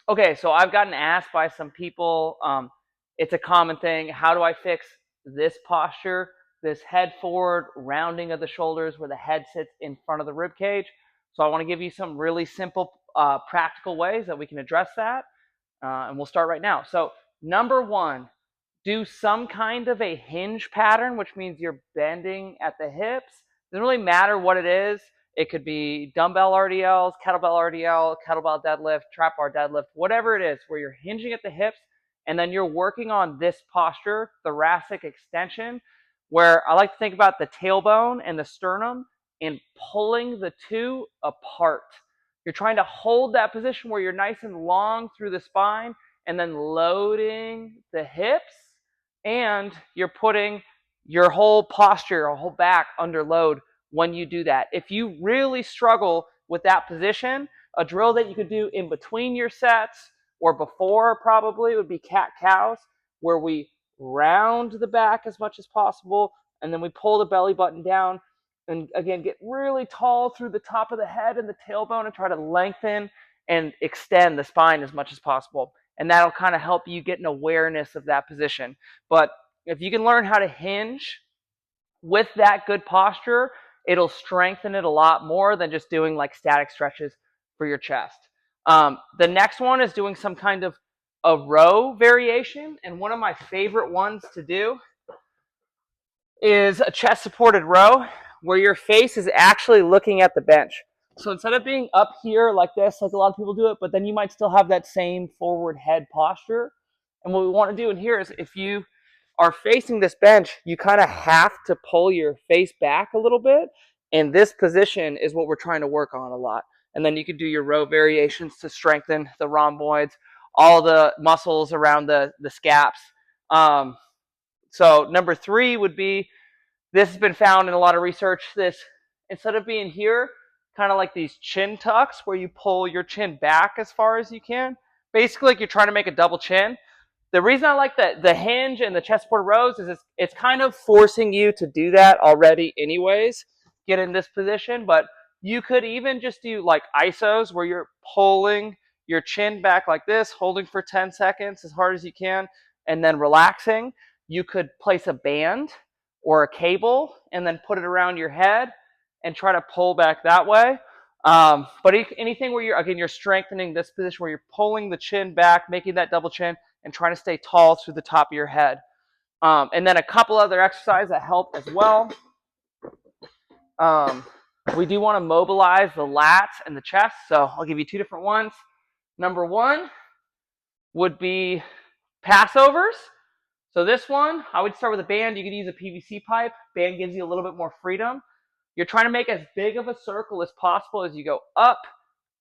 Okay, so I've gotten asked by some people, it's a common thing, how do I fix this posture, this head forward, rounding of the shoulders where the head sits in front of the rib cage? So I want to give you some really simple, practical ways that we can address that, and we'll start right now. So number one, do some kind of a hinge pattern, which means you're bending at the hips. Doesn't really matter what it is. It could be dumbbell RDLs, kettlebell RDL, kettlebell deadlift, trap bar deadlift, whatever it is, where you're hinging at the hips and then you're working on this posture, thoracic extension, where I like to think about the tailbone and the sternum and pulling the two apart. You're trying to hold that position where you're nice and long through the spine and then loading the hips, and you're putting your whole posture, your whole back under load when you do that. If you really struggle with that position, a drill that you could do in between your sets or before probably would be cat-cows, where we round the back as much as possible and then we pull the belly button down and again get really tall through the top of the head and the tailbone and try to lengthen and extend the spine as much as possible. And that'll kind of help you get an awareness of that position. But if you can learn how to hinge with that good posture, it'll strengthen it a lot more than just doing like static stretches for your chest. The next one is doing some kind of a row variation. And one of my favorite ones to do is a chest supported row where your face is actually looking at the bench. So instead of being up here like this, like a lot of people do it, but then you might still have that same forward head posture. And what we want to do in here is if you are facing this bench, you kind of have to pull your face back a little bit. And this position is what we're trying to work on a lot. And then you can do your row variations to strengthen the rhomboids, all the muscles around the scaps. So number three would be, this has been found in a lot of research, this, instead of being here, kind of like these chin tucks where you pull your chin back as far as you can. Basically, like you're trying to make a double chin. The reason I like the hinge and the chest supported rows is it's kind of forcing you to do that already anyways, get in this position. But you could even just do like isos where you're pulling your chin back like this, holding for 10 seconds as hard as you can, and then relaxing. You could place a band or a cable and then put it around your head and try to pull back that way. But anything where you're strengthening this position where you're pulling the chin back, making that double chin, and trying to stay tall through the top of your head. And then a couple other exercises that help as well. We do want to mobilize the lats and the chest, so I'll give you two different ones. Number one would be passovers. So this one, I would start with a band. You could use a PVC pipe. Band gives you a little bit more freedom. You're trying to make as big of a circle as possible as you go up,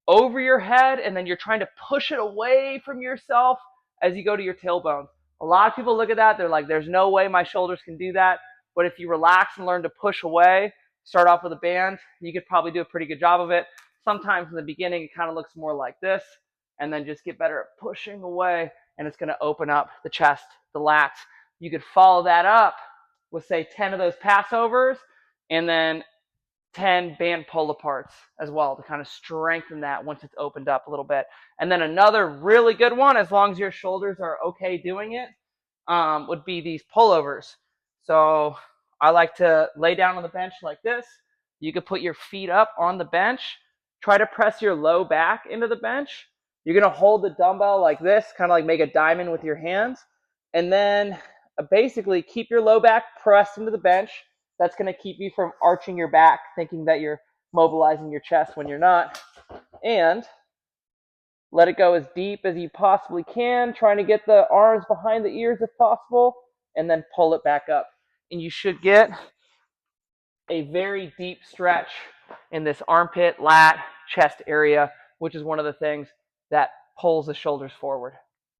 over your head, and then you're trying to push it away from yourself as you go to your tailbone. A lot of people look at that, they're like, there's no way my shoulders can do that. But if you relax and learn to push away, start off with a band, you could probably do a pretty good job of it. Sometimes in the beginning, it kind of looks more like this, and then just get better at pushing away, and it's going to open up the chest, the lats. You could follow that up with, say, 10 of those passovers, and then 10 band pull aparts as well to kind of strengthen that once it's opened up a little bit. And then another really good one, as long as your shoulders are okay doing it, would be these pullovers. So I like to lay down on the bench like this. You could put your feet up on the bench. Try to press your low back into the bench. You're going to hold the dumbbell like this, kind of like make a diamond with your hands. And then basically keep your low back pressed into the bench. That's going to keep you from arching your back, thinking that you're mobilizing your chest when you're not. And let it go as deep as you possibly can, trying to get the arms behind the ears if possible, and then pull it back up. And you should get a very deep stretch in this armpit, lat, chest area, which is one of the things that pulls the shoulders forward.